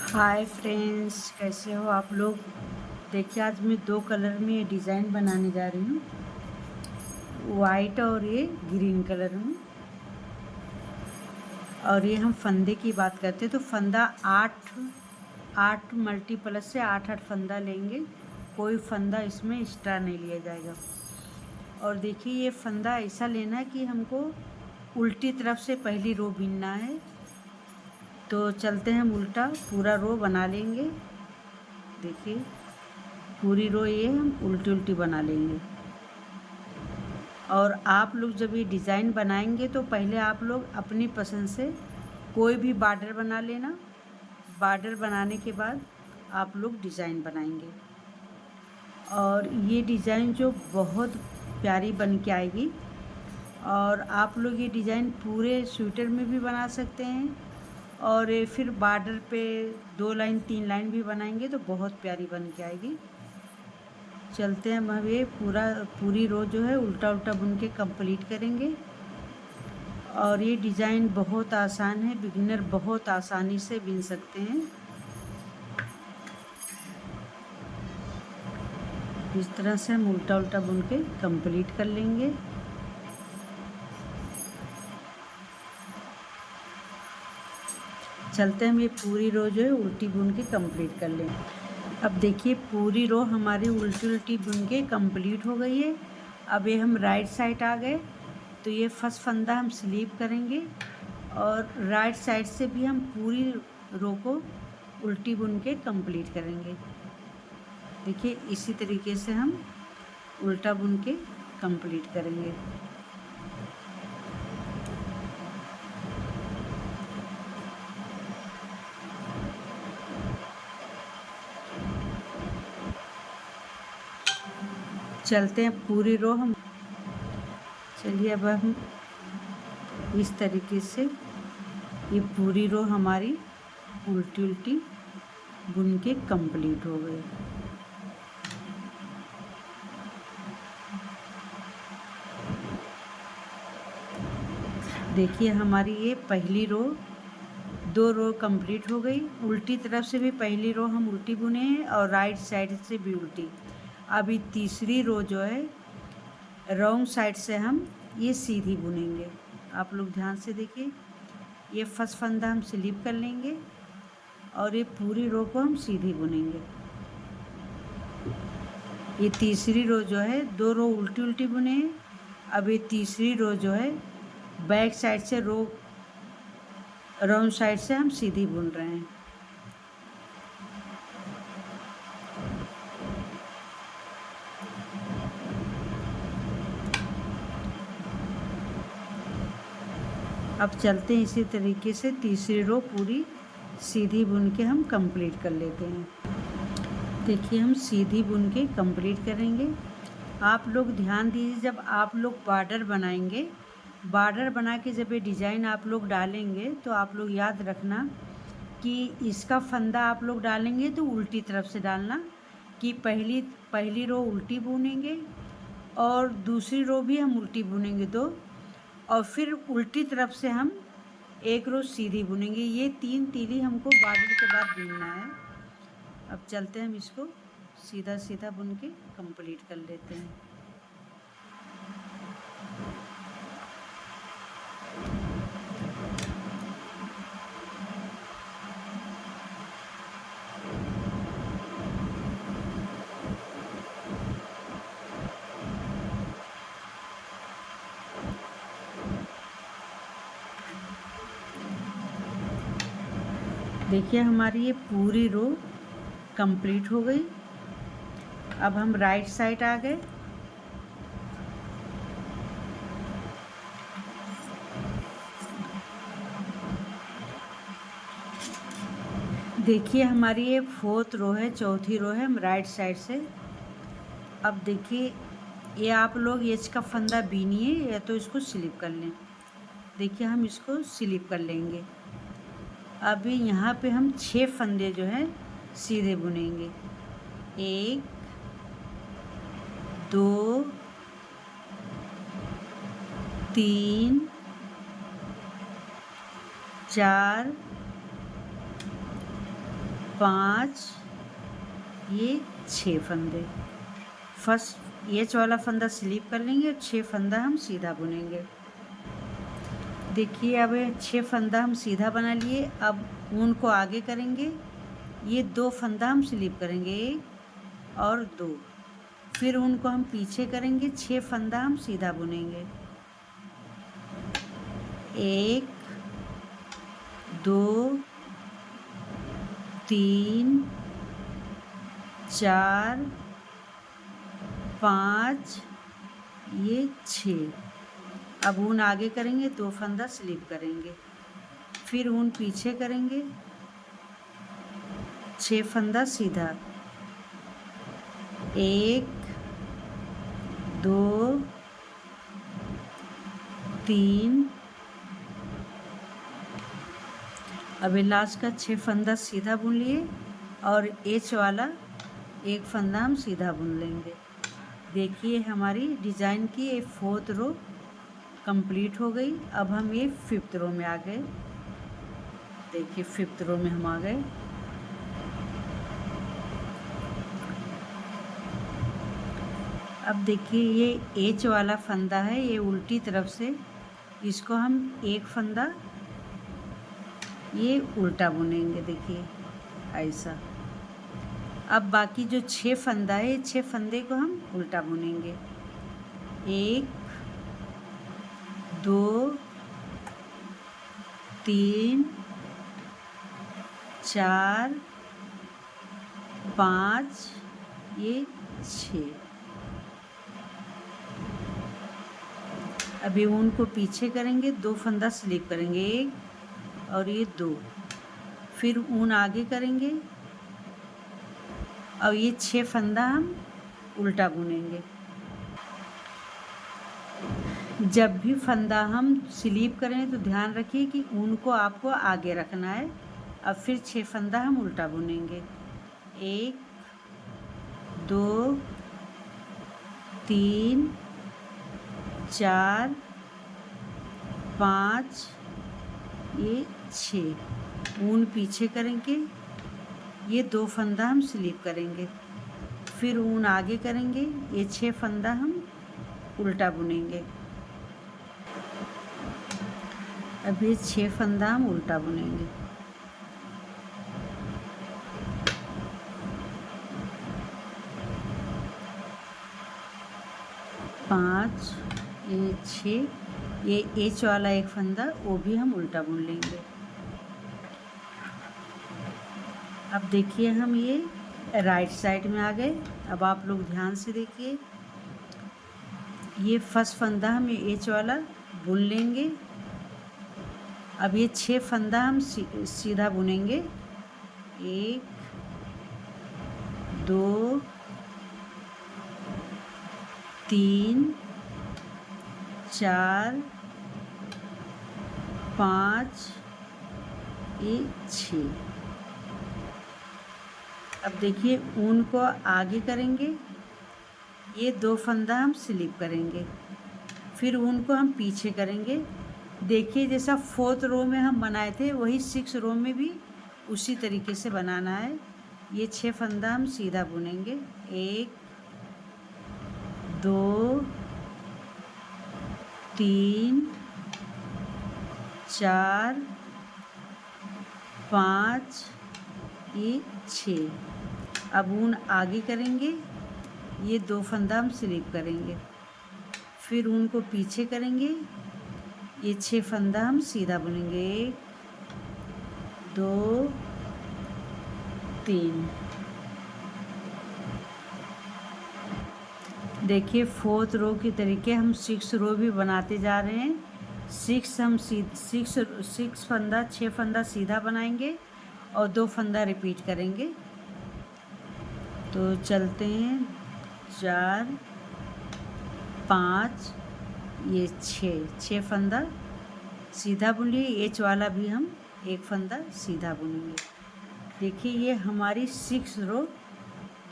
Hi friends, कैसे हो आप लोग। देखिए, आज मैं दो कलर में ये डिज़ाइन बनाने जा रही हूँ, वाइट और ये ग्रीन कलर में। और ये हम फंदे की बात करते हैं तो फंदा आठ आठ मल्टीप्लस से आठ आठ फंदा लेंगे। कोई फंदा इसमें एक्स्ट्रा नहीं लिया जाएगा। और देखिए, ये फंदा ऐसा लेना है कि हमको उल्टी तरफ से पहली रो बीनना है। तो चलते हैं, हम उल्टा पूरा रो बना लेंगे। देखिए, पूरी रो ये हम उल्टी उल्टी बना लेंगे। और आप लोग जब ये डिज़ाइन बनाएंगे तो पहले आप लोग अपनी पसंद से कोई भी बॉर्डर बना लेना। बॉर्डर बनाने के बाद आप लोग डिज़ाइन बनाएंगे और ये डिज़ाइन जो बहुत प्यारी बन के आएगी। और आप लोग ये डिज़ाइन पूरे स्वेटर में भी बना सकते हैं और ये फिर बॉर्डर पे 2 लाइन 3 लाइन भी बनाएंगे तो बहुत प्यारी बन के आएगी। चलते हैं, हम ये पूरी रो जो है उल्टा उल्टा बुन के कंप्लीट करेंगे। और ये डिज़ाइन बहुत आसान है, बिगिनर बहुत आसानी से बुन सकते हैं। इस तरह से हम उल्टा उल्टा बुन के कंप्लीट कर लेंगे। चलते हैं, हम ये पूरी रो जो है उल्टी बुन के कंप्लीट कर लें। अब देखिए, पूरी रो हमारी उल्टी उल्टी बुन के कंप्लीट हो गई है। अब ये हम राइट साइड आ गए तो ये फर्स्ट फंदा हम स्लीप करेंगे और राइट साइड से भी हम पूरी रो को उल्टी बुन के कंप्लीट करेंगे। देखिए, इसी तरीके से हम उल्टा बुन के कंप्लीट करेंगे। चलते हैं, पूरी रो हम चलिए अब हम इस तरीके से ये पूरी रो हमारी उल्टी उल्टी बुन के कंप्लीट हो गई। देखिए, हमारी ये पहली रो 2 रो कंप्लीट हो गई। उल्टी तरफ से भी पहली रो हम उल्टी बुने हैं और राइट साइड से भी उल्टी। अभी तीसरी रो जो है रॉन्ग साइड से हम ये सीधी बुनेंगे। आप लोग ध्यान से देखिए, ये फर्स्ट फंदा हम स्लिप कर लेंगे और ये पूरी रो को हम सीधी बुनेंगे। ये तीसरी रो जो है 2 रो उल्टी उल्टी बुने हैं। अब ये तीसरी रो जो है बैक साइड से रो रॉन्ग साइड से हम सीधी बुन रहे हैं। अब चलते हैं, इसी तरीके से तीसरी रो पूरी सीधी बुन के हम कंप्लीट कर लेते हैं। देखिए, हम सीधी बुन के कंप्लीट करेंगे। आप लोग ध्यान दीजिए, जब आप लोग बॉर्डर बनाएंगे, बॉर्डर बना के जब ये डिज़ाइन आप लोग डालेंगे तो आप लोग याद रखना कि इसका फंदा आप लोग डालेंगे तो उल्टी तरफ से डालना। कि पहली रो उल्टी बुनेंगे और दूसरी रो भी हम उल्टी बुनेंगे 2, और फिर उल्टी तरफ से हम एक रो सीधी बुनेंगे। ये 3 तीली हमको बॉर्डर के बाद बुनना है। अब चलते हैं, हम इसको सीधा सीधा बुन के कंप्लीट कर लेते हैं। देखिए, हमारी ये पूरी रो कंप्लीट हो गई। अब हम राइट साइड आ गए। देखिए, हमारी ये 4th रो है, चौथी रो है, हम राइट साइड से। अब देखिए, ये आप लोग एज का फंदा बीनिए या तो इसको स्लिप कर लें। देखिए, हम इसको स्लिप कर लेंगे। अभी यहाँ पे हम 6 फंदे जो हैं सीधे बुनेंगे। 1 2 3 4 5, ये 6 फंदे। फर्स्ट एच वाला फंदा स्लिप कर लेंगे और 6 फंदा हम सीधा बुनेंगे। देखिए अब 6 फंदा हम सीधा बना लिए। अब ऊन को आगे करेंगे, ये 2 फंदा हम स्लिप करेंगे, 1 और 2। फिर उनको हम पीछे करेंगे, 6 फंदा हम सीधा बुनेंगे, 1 2 3 4 5, ये 6। अब ऊन आगे करेंगे, 2 फंदा स्लिप करेंगे, फिर ऊन पीछे करेंगे, 6 फंदा सीधा, 1 2 3। अब लास्ट का 6 फंदा सीधा बुन लिए और एच वाला 1 फंदा हम सीधा बुन लेंगे। देखिए हमारी डिज़ाइन की ये 4th रो कंप्लीट हो गई। अब हम ये 5th रो में आ गए। देखिए 5th रो में हम आ गए। अब देखिए ये एच वाला फंदा है, ये उल्टी तरफ से, इसको हम 1 फंदा ये उल्टा बुनेंगे। देखिए ऐसा। अब बाकी जो 6 फंदा है, 6 फंदे को हम उल्टा बुनेंगे, 1 2 3 4 5, ये 6। अभी ऊन को पीछे करेंगे, 2 फंदा स्लिप करेंगे, 1 और ये 2। फिर ऊन आगे करेंगे और ये 6 फंदा हम उल्टा बुनेंगे। जब भी फंदा हम स्लीप करें तो ध्यान रखिए कि ऊन को आपको आगे रखना है। अब फिर 6 फंदा हम उल्टा बुनेंगे, 1 2 3 4 5, ये 6। ऊन पीछे करेंगे, ये 2 फंदा हम स्लिप करेंगे, फिर ऊन आगे करेंगे, ये 6 फंदा हम उल्टा बुनेंगे। अब ये 6 फंदा हम उल्टा बुनेंगे, 5, ये 6। ये एच वाला 1 फंदा वो भी हम उल्टा बुन लेंगे। अब देखिए हम ये राइट साइड में आ गए। अब आप लोग ध्यान से देखिए, ये फर्स्ट फंदा हम ये एच वाला बुन लेंगे। अब ये 6 फंदा हम सीधा बुनेंगे, 1 2 3 4 5, ये 6। अब देखिए ऊन को आगे करेंगे, ये 2 फंदा हम स्लिप करेंगे, फिर ऊन को हम पीछे करेंगे। देखिए जैसा 4th रो में हम बनाए थे वही 6 रो में भी उसी तरीके से बनाना है। ये 6 फंदा हम सीधा बुनेंगे, 1 2 3 4 5, ये 6। अब ऊन आगे करेंगे, ये 2 फंदा हम स्लिप करेंगे, फिर ऊन को पीछे करेंगे, ये 6 फंदा हम सीधा बुनेंगे, 1 2 3। देखिए 4th रो के तरीके हम 6 रो भी बनाते जा रहे हैं। 6 फंदा 6 फंदा सीधा बनाएंगे और 2 फंदा रिपीट करेंगे। तो चलते हैं, 4 5, ये 6 फंदा सीधा बुन लिए। एच वाला भी हम 1 फंदा सीधा बुनेंगे। देखिए ये हमारी 6 रो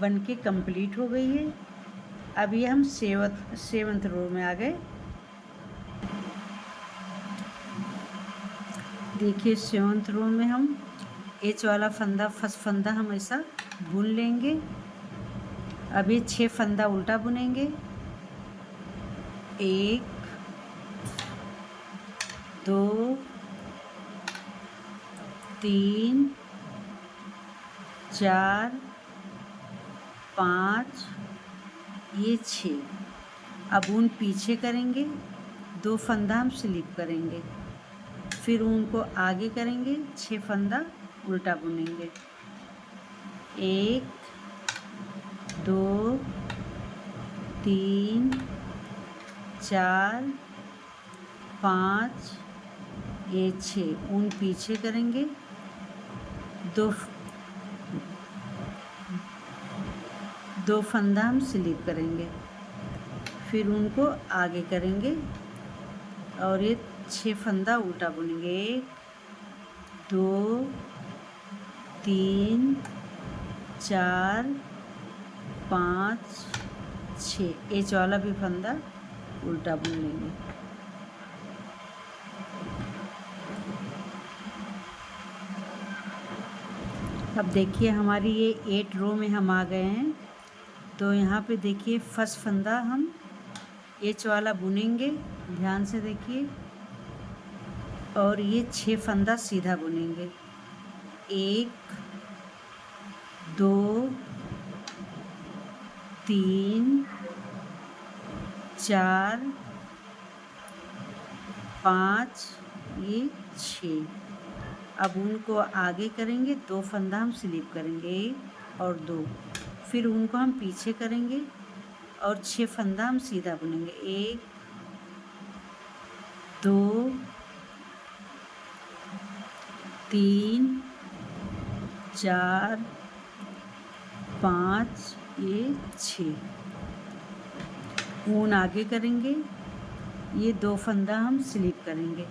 बनके कंप्लीट हो गई है। अब ये हम 7th रो में आ गए। देखिए 7th रो में हम एच वाला फंदा फर्स्ट फंदा हम ऐसा बुन लेंगे। अब ये 6 फंदा उल्टा बुनेंगे। 1 2 3 4 5 ये 6। अब ऊन पीछे करेंगे, 2 फंदा हम स्लिप करेंगे, फिर ऊन को आगे करेंगे, 6 फंदा उल्टा बुनेंगे। 1 2 3 4 5 ये 6। ऊन पीछे करेंगे, दो फंदा हम स्लिप करेंगे, फिर उनको आगे करेंगे और ये 6 फंदा उल्टा बुनेंगे। 1 2 3 4 5 6 एच वाला भी फंदा उल्टा बुन लेंगे। अब देखिए हमारी ये 8 रो में हम आ गए हैं। तो यहाँ पे देखिए फर्स्ट फंदा हम एच वाला बुनेंगे, ध्यान से देखिए, और ये 6 फंदा सीधा बुनेंगे। 1 2 3 4 5 ये 6। अब उनको आगे करेंगे, 2 फंदा हम स्लिप करेंगे, 1 और 2, फिर उनको हम पीछे करेंगे और 6 फंदा हम सीधा बुनेंगे। 1 2 3 4 5 ये 6। ऊन आगे करेंगे, ये 2 फंदा हम स्लिप करेंगे,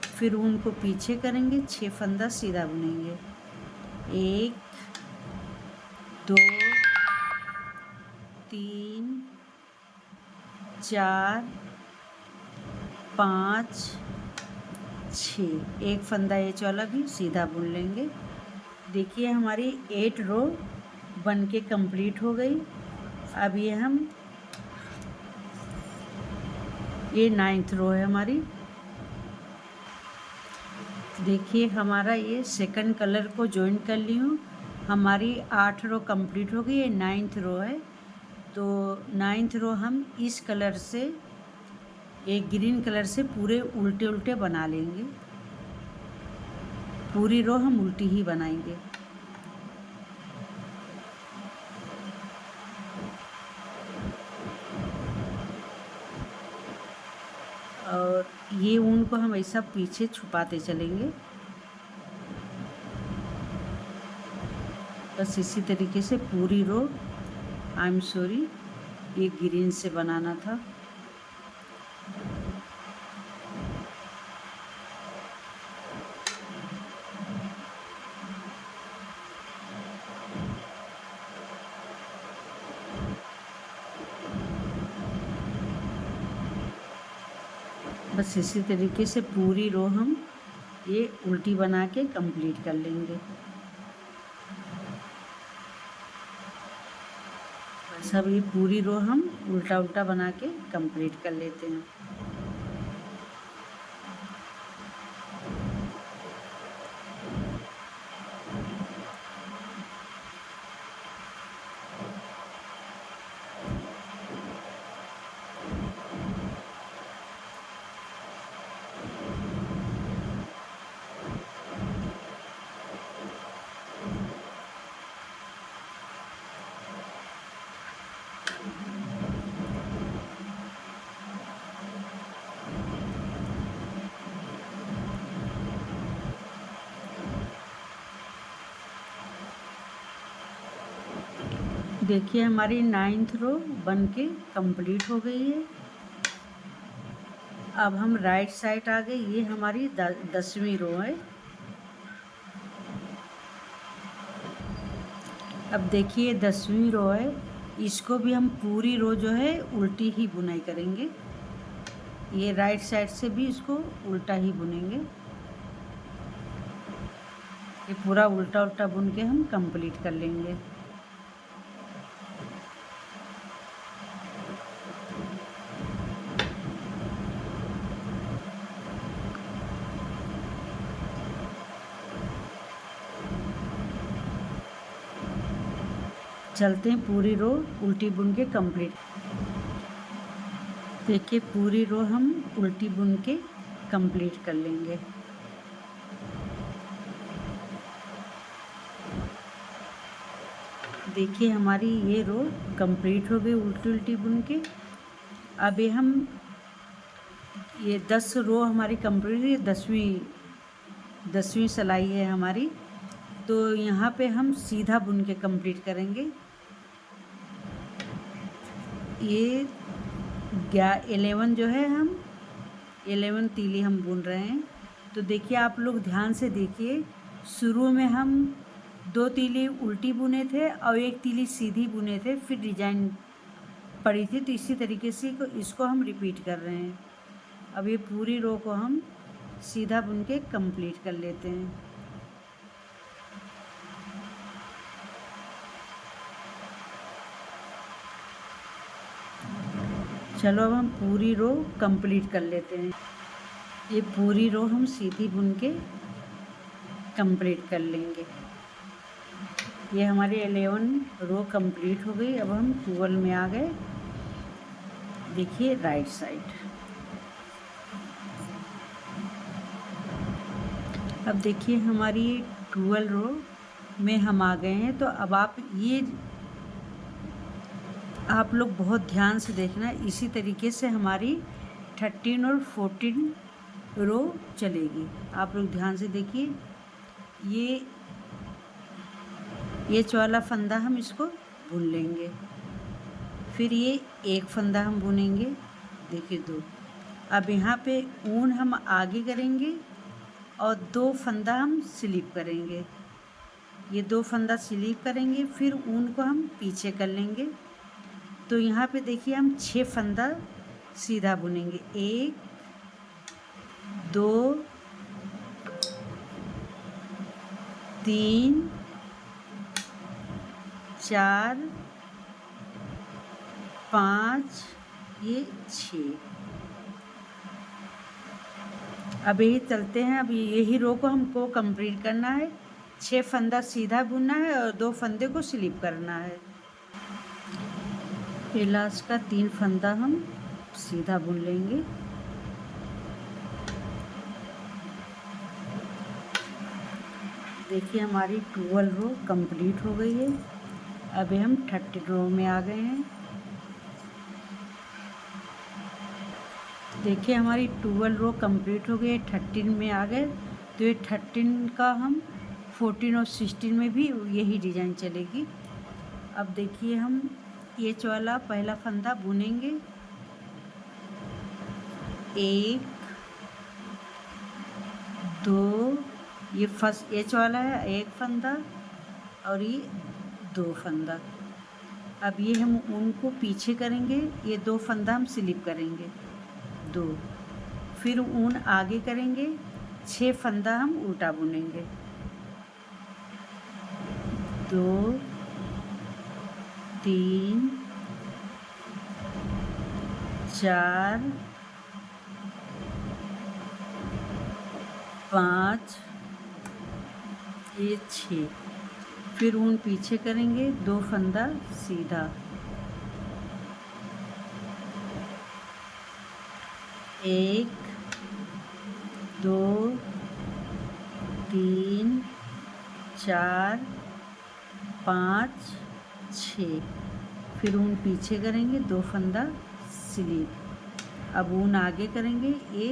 फिर ऊन को पीछे करेंगे, 6 फंदा सीधा बुनेंगे। 1 2 3 4 5 6। एक फंदा एच वाला भी सीधा बुन लेंगे। देखिए हमारी 8 रो बन के कंप्लीट हो गई। अब ये 9th रो है हमारी। देखिए हमारा ये सेकंड कलर को ज्वाइन कर ली हूँ। हमारी 8 रो कंप्लीट हो गई। ये 9th रो है। तो 9th रो हम इस कलर से, एक ग्रीन कलर से पूरे उल्टे उल्टे बना लेंगे। पूरी रो हम उल्टी ही बनाएंगे। और ये ऊन को हम ऐसा पीछे छुपाते चलेंगे। बस इसी तरीके से पूरी रो, आई एम सॉरी, ये ग्रीन से बनाना था। बस इसी तरीके से पूरी रो हम ये उल्टी बना के कंप्लीट कर लेंगे। बस अब ये पूरी रो हम उल्टा उल्टा बना के कंप्लीट कर लेते हैं। देखिए हमारी 9th रो बन के कंप्लीट हो गई है। अब हम राइट साइड आ गए। ये हमारी 10वीं रो है। अब देखिए 10वीं रो है, इसको भी हम पूरी रो जो है उल्टी ही बुनाई करेंगे। ये राइट साइड से भी इसको उल्टा ही बुनेंगे। ये पूरा उल्टा उल्टा बुन के हम कंप्लीट कर लेंगे। चलते हैं पूरी रो उल्टी बुन के कंप्लीट। देखिए पूरी रो हम उल्टी बुन के कंप्लीट कर लेंगे। देखिए हमारी ये रो कंप्लीट हो गई उल्टी उल्टी बुन के। अब ये 10 रो हमारी कंप्लीट है, 10वीं सिलाई है हमारी। तो यहाँ पे हम सीधा बुन के कंप्लीट करेंगे। ये 11 जो है, हम 11 तीली हम बुन रहे हैं। तो देखिए आप लोग ध्यान से देखिए, शुरू में हम 2 तीली उल्टी बुने थे और 1 तीली सीधी बुने थे, फिर डिजाइन पड़ी थी। तो इसी तरीके से इसको हम रिपीट कर रहे हैं। अब ये पूरी रो को हम सीधा बुन के कंप्लीट कर लेते हैं। चलो अब हम पूरी रो कंप्लीट कर लेते हैं। ये पूरी रो हम सीधी बुन के कंप्लीट कर लेंगे। ये हमारी 11 रो कंप्लीट हो गई। अब हम 12 में आ गए। देखिए राइट साइड। अब देखिए हमारी 12 रो में हम आ गए हैं। तो अब आप लोग बहुत ध्यान से देखना। इसी तरीके से हमारी 13 और 14 रो चलेगी। आप लोग ध्यान से देखिए। ये वाला फंदा हम इसको बुन लेंगे, फिर ये एक फंदा हम बुनेंगे। देखिए 2। अब यहाँ पे ऊन हम आगे करेंगे और 2 फंदा हम स्लिप करेंगे। ये 2 फंदा स्लिप करेंगे, फिर ऊन को हम पीछे कर लेंगे। तो यहाँ पे देखिए हम 6 फंदा सीधा बुनेंगे। 1 2 3 4 5 ये 6। अब यही चलते हैं। अब यही रो को हमको कंप्लीट करना है। 6 फंदा सीधा बुनना है और 2 फंदे को स्लिप करना है। फिर लास्ट का 3 फंदा हम सीधा बुन लेंगे। देखिए हमारी 12 रो कंप्लीट हो गई है। अभी हम 30 रो में आ गए हैं। देखिए हमारी 12 रो कंप्लीट हो गई है, 13 में आ गए। तो ये 13 का हम 14 और 16 में भी यही डिज़ाइन चलेगी। अब देखिए हम ये वाला पहला फंदा बुनेंगे। 1 2 ये फर्स्ट एच वाला है, 1 फंदा और ये 2 फंदा। अब ये हम ऊन को पीछे करेंगे। ये 2 फंदा हम स्लिप करेंगे 2, फिर ऊन आगे करेंगे। 6 फंदा हम उल्टा बुनेंगे। 2 3 4 5 ये 6, फिर ऊन पीछे करेंगे। 2 फंदा सीधा। 1 2 3 4 5 6, फिर ऊन पीछे करेंगे। 2 फंदा स्लिप। अब ऊन आगे करेंगे। ये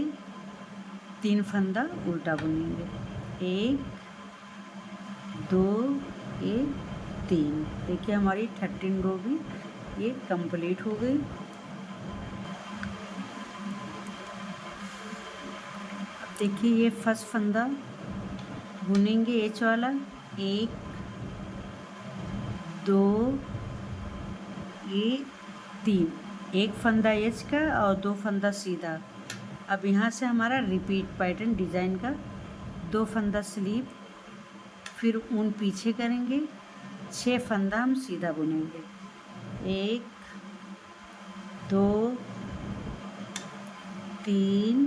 3 फंदा उल्टा बुनेंगे। 1 2 ये 3। देखिए हमारी 13 रो भी ये कंप्लीट हो गई। अब देखिए ये फर्स्ट फंदा बुनेंगे एच वाला। 1 2 ये 3, 1 फंदा एच का और 2 फंदा सीधा। अब यहाँ से हमारा रिपीट पैटर्न डिज़ाइन का 2 फंदा स्लीप, फिर ऊन पीछे करेंगे, 6 फंदा हम सीधा बुनेंगे। 1 2 3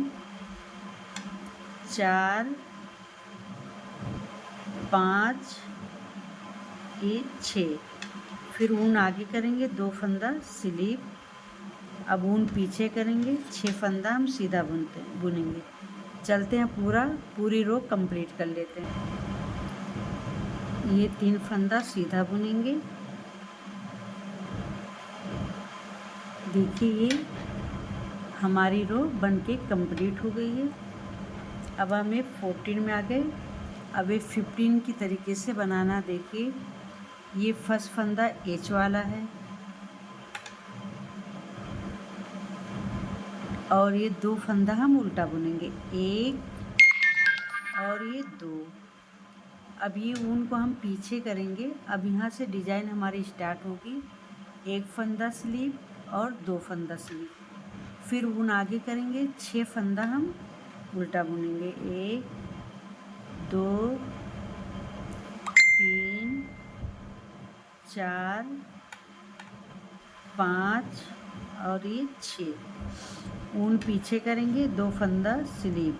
4 5 ये 6। फिर ऊन आगे करेंगे, 2 फंदा स्लीव। अब ऊन पीछे करेंगे, 6 फंदा हम सीधा बुनेंगे। चलते हैं पूरी रो कंप्लीट कर लेते हैं। ये 3 फंदा सीधा बुनेंगे। देखिए ये हमारी रो बनके कंप्लीट हो गई है। अब हम 14 में आ गए। अब 15 की तरीके से बनाना। देखिए ये फर्स्ट फंदा एच वाला है और ये 2 फंदा हम उल्टा बुनेंगे, 1 और ये 2। अब ये ऊन को हम पीछे करेंगे। अब यहाँ से डिजाइन हमारी स्टार्ट होगी। 1 फंदा स्लीव और 2 फंदा स्लीव। फिर ऊन आगे करेंगे, 6 फंदा हम उल्टा बुनेंगे, 1 2 3 4 5 और ये 6। ऊन पीछे करेंगे, 2 फंदा स्लीव।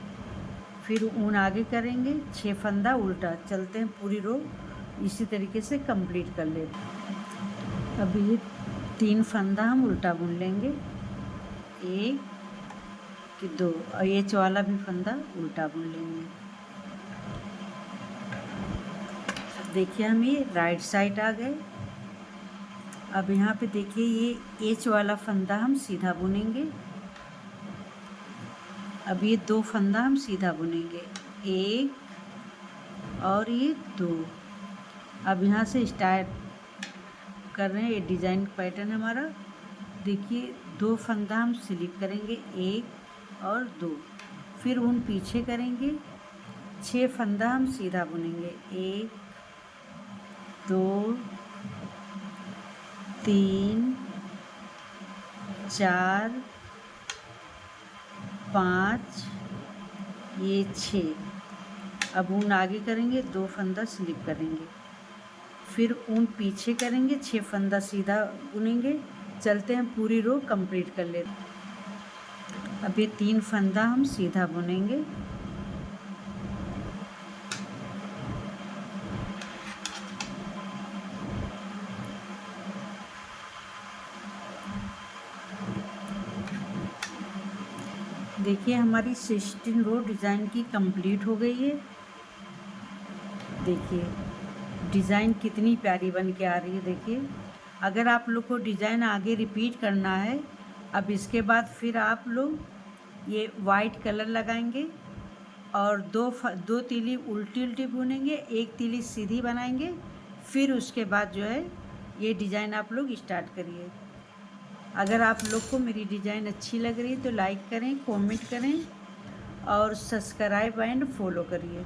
फिर ऊन आगे करेंगे, 6 फंदा उल्टा। चलते हैं पूरी रो इसी तरीके से कंप्लीट कर लेते हैं। अब ये 3 फंदा हम उल्टा बुन लेंगे, 1 कि 2 और ये वाला भी फंदा उल्टा बुन लेंगे। देखिए हम ये राइट साइड आ गए। अब यहाँ पे देखिए ये एच वाला फंदा हम सीधा बुनेंगे। अब ये 2 फंदा हम सीधा बुनेंगे, 1 और ये 2। अब यहाँ से स्टार्ट कर रहे हैं। ये डिज़ाइन पैटर्न हमारा। देखिए 2 फंदा हम स्लिप करेंगे, 1 और 2। फिर ऊन पीछे करेंगे, 6 फंदा हम सीधा बुनेंगे, 1 2 3 4 5 ये 6। अब ऊन आगे करेंगे, 2 फंदा स्लिप करेंगे। फिर ऊन पीछे करेंगे, 6 फंदा सीधा बुनेंगे। चलते हैं पूरी रो कंप्लीट कर लेते हैं। अब ये 3 फंदा हम सीधा बुनेंगे। देखिए हमारी 16 रो डिज़ाइन की कंप्लीट हो गई है। देखिए डिज़ाइन कितनी प्यारी बन के आ रही है। देखिए अगर आप लोग को डिज़ाइन आगे रिपीट करना है, अब इसके बाद फिर आप लोग ये वाइट कलर लगाएंगे और दो तीली उल्टी बुनेंगे, 1 तीली सीधी बनाएंगे। फिर उसके बाद जो है ये डिज़ाइन आप लोग स्टार्ट करिए। अगर आप लोग को मेरी डिज़ाइन अच्छी लग रही है तो लाइक करें, कमेंट करें और सब्सक्राइब एंड फॉलो करिए।